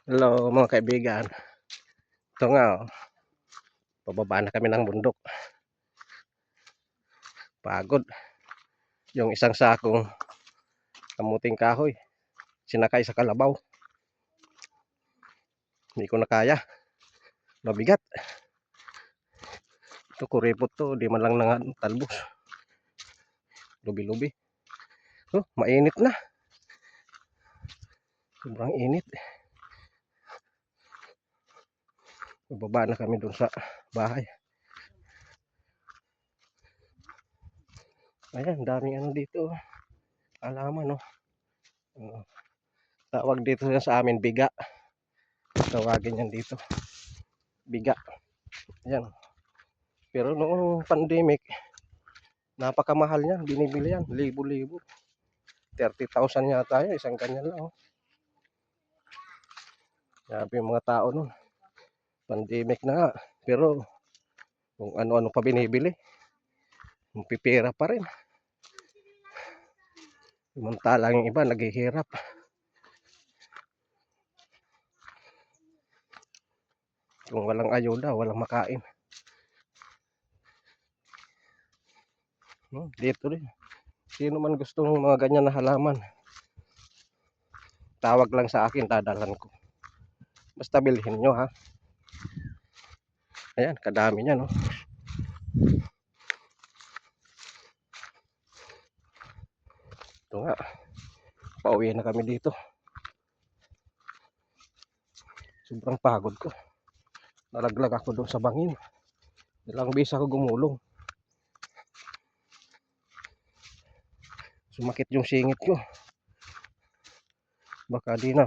Hello mga kaibigan. Ito nga pababa na kami ng bundok. Pagod. Yung isang sakong kamuting kahoy, sinakay sa kalabaw. Hindi ko na kaya. Mabigat. Ito kuripot to, di man lang talbos. Lubi-lubi. Mainit na. Sobrang init. Pababa na kami dun sa bahay. Ayan, daming dito. Alaman tawag dito sa amin biga. Tawagin yan dito. Biga. Ayan. Pero noong pandemic, napakamahal niyan. Binibili yan. Libo-libo. 30,000 yata yun. Isang ganyan lang. Sabi yung mga tao nun. Pandemic na nga. Pero kung ano-ano pa binibili. Pipira pa rin. Samantalang yung iba naghihirap. Kung walang ayuda, walang makain. Dito rin. Sino man gustong mga ganyan na halaman, tawag lang sa akin, dadalhan ko. Basta bilhin nyo ha. Ayan, kadami niya no. Ito nga. Pauwi na kami dito. Sobrang pagod ko. Nalaglag ako doon sa bangin. Ilang beses ako gumulong. Sumakit yung singit ko. Baka di na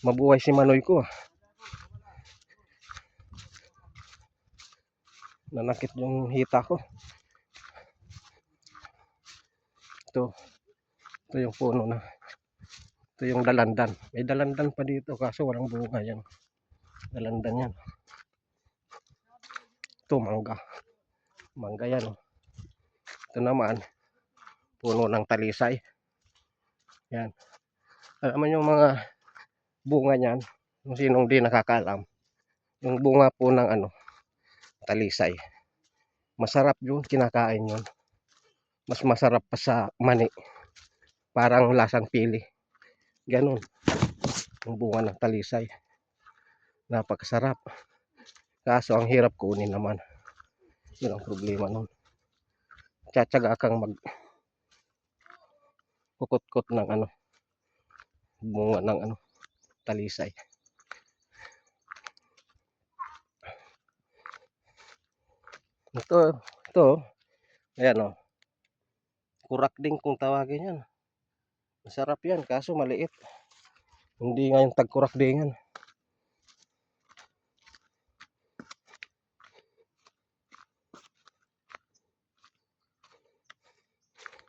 mabuhay si Manoy ko. Nanakit yung hita ko. Ito yung puno na. Ito yung dalandan. May dalandan pa dito kaso walang bunga yan. Dalandan yan. Ito mangga. Mangga yan. Ito naman puno ng talisay. Yan. Alam mo yung mga bunga niyan, kung sinong di nakakaalam, yung bunga po ng talisay. Masarap yun, kinakain yun. Mas masarap pa sa mani. Parang lasang pili. Ganun. Yung bunga ng talisay. Napakasarap. Kaso ang hirap kunin naman. Yun ang problema nun. Tsatsaga kang kukut-kot ng bunga ng talisay. Ito, ayan kurak din kung tawagin yan. Masarap yan, kaso maliit. Hindi nga yung tagkurak din yan.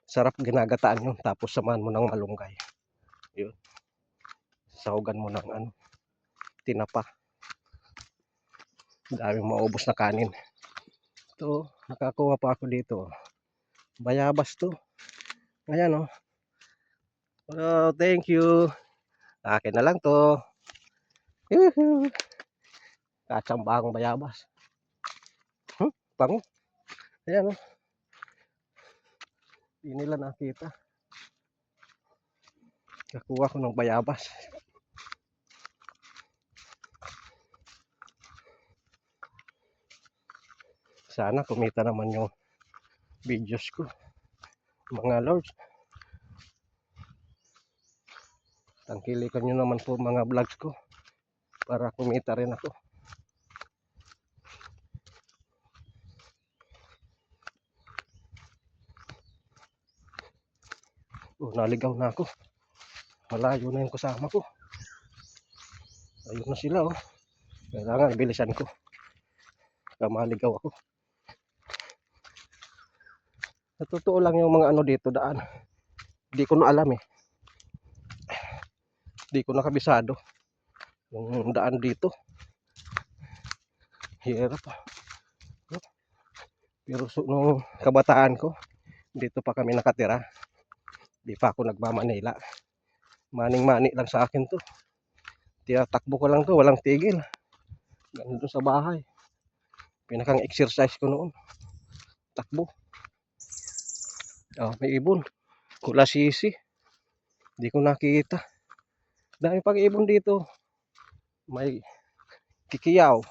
Sarap ginagataan yun, tapos samahan mo ng malunggay. Yun. Sahugan mo ng tinapa. Daming maubos na kanin. Ito, nakakuha pa ako dito. Bayabas to. Ayan Oh, thank you. Akin na lang to. Katsambahang bayabas. Pango. Ayan Hindi nila nakita. Kakuha ko ng bayabas. Sana kumita naman yung videos ko. Mga lords. Tangkilikan nyo naman po mga vlogs ko. Para kumita rin ako. Naligaw na ako. Malayo na yung kasama ko. Ayun na sila Kailangan bilisan ko. Maligaw ako. Sa totoo lang yung mga dito daan. Hindi ko na alam Hindi ko nakabisado. Yung daan dito. Hirap Pero nung kabataan ko, dito pa kami nakatira. Di pa ako nagmamanila. Maning-mani lang sa akin to. Tinatakbo ko lang to, walang tigil. Ganun doon sa bahay. Pinakang exercise ko noon. Takbo. Oh, may ibon. Kulasisi. Hindi ko nakita. Dami pag ibon dito. May kikiyaw.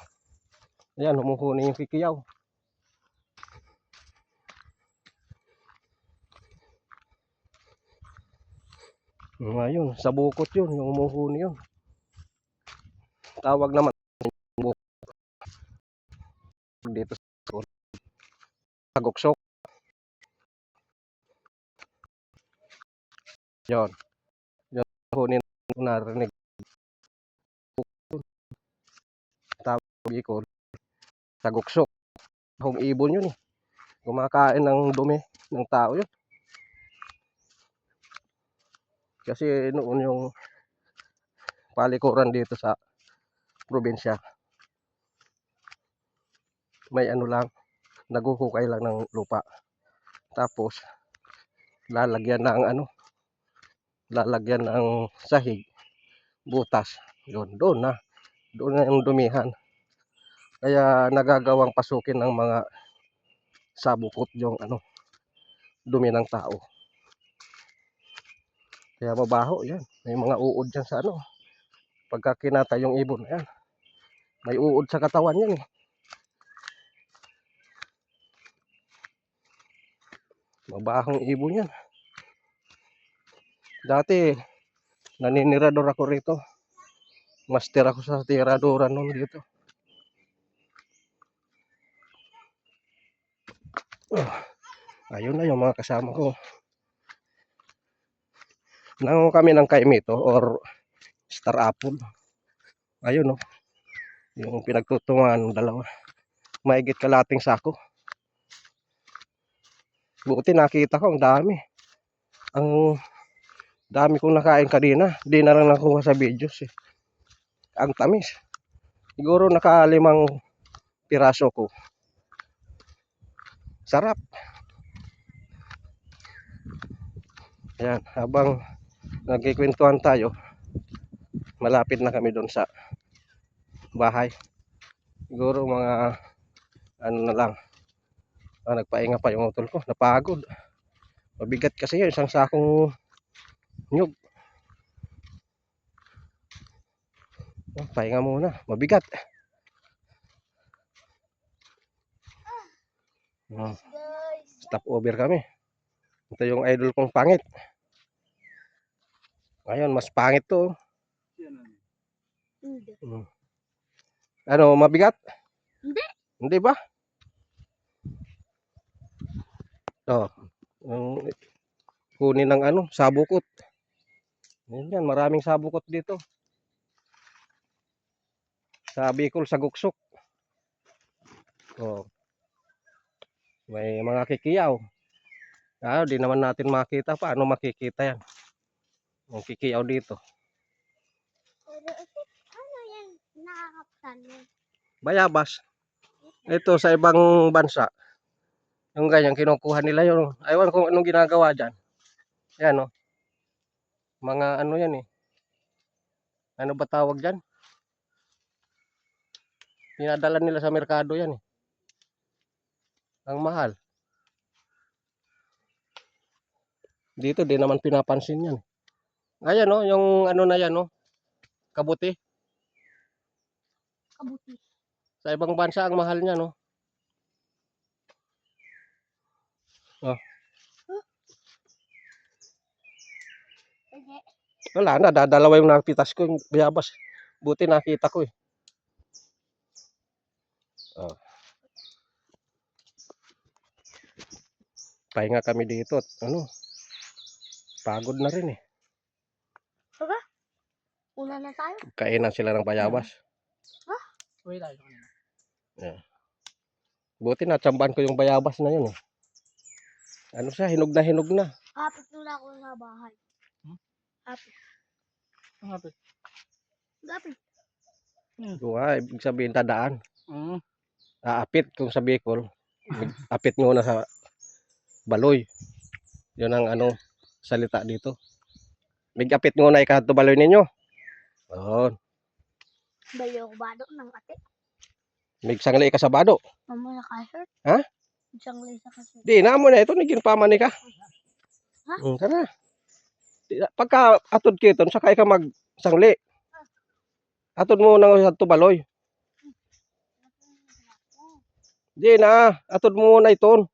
Ayan, humuhuni yung kikiyaw. Ngayon, sa bukot yun, yung humuhuni yun. Tawag naman dito sa guksok. Yun. Yung hunin ko narinig. Tawag ko sa guksok. Kung ibon yun eh. Kumakain ng dumi ng tao yun. Kasi noon yung palikuran dito sa probinsya, may ano lang, naguhukay lang ng lupa. Tapos lalagyan ng ano, lalagyan ng sahig, butas. Yun, doon na yung dumihan. Kaya nagagawang pasukin ng mga sabukot yung ano, dumi ng tao. Kaya mabaho yan. May mga uod dyan sa ano. Pagka kinatay yung ibon, yan. May uod sa katawan yan eh. Mabahong ibon yan. Dati, naninirador ako rito. Master ako sa tiradoran nun dito. Ayun na yung mga kasama ko. Nango kami ng kaimito or star apple. Ayun no. Yung pinagtutungan ng dalawa. Maigit kalating sako. Buti nakita ko ang dami. Ang dami kong nakain kanina. Di na lang nakuha sa videos eh. Ang tamis. Siguro naka-5 piraso ko. Sarap. Ayan, habang nagkikwentuhan tayo, malapit na kami doon sa bahay. Siguro mga ano na lang, nagpahinga pa yung utol ko, napagod. Mabigat kasi yun, isang sakong nyug. Pahinga muna, mabigat. Stop over kami. Ito yung idol kong pangit. Ngayon, mas pangit to. Ano, mabigat? Hindi. Hindi ba? Oh, kunin ng ano, sabukot. Yan, maraming sabukot dito. Sa Bicol, sa Guksok. Oh. May mga kikiyaw. Di naman natin makita. Paano makikita yan? Yung kikiyaw dito. Ano yan? Nakakaptan mo. Bayabas. Ito sa ibang bansa. Yung ganyan, kinukuha nila yun. Aywan kung anong ginagawa dyan. Yan o. Mga ano yan eh. Ano ba tawag dyan? Pinadala nila sa merkado yan eh. Ang mahal. Dito di naman pinapansin yan. Ayan o, yung ano na yan o. Kabuti. Kabuti. Sa ibang bansa ang mahal niya no. Oh. Wala na, dadalawa yung napitas ko yung bayabas. Buti nakita ko eh. Oh. Pahinga kami dito at ano, pagod na rin eh. Baba? Una na tayo? Kainan sila ng bayabas. Ha? Uwi tayo kanina. Yeah. Buti natsamban ko yung bayabas na yun eh. Ano siya, hinog na. Kapit nila ako sa bahay. Kapit. Ang hapit. Kapit. Ibig sabihin tadaan. Aapit kung sa Bicol. Apit mo na sa baloy. Yun ang ano, salita dito. Big apit mo na ikato baloy ninyo. Oo. Baliw ko ba doon ng ate? May sangli ka sa bado. Mamaya ka-shirt. Ha? Isang lisa kasi. Di na mo na ito naging pamani ka. Ha? Tara. Pagka atod kiton sakay ka mag sangli. Atod mo nang sa tubaloy. Di na, atod mo na iton.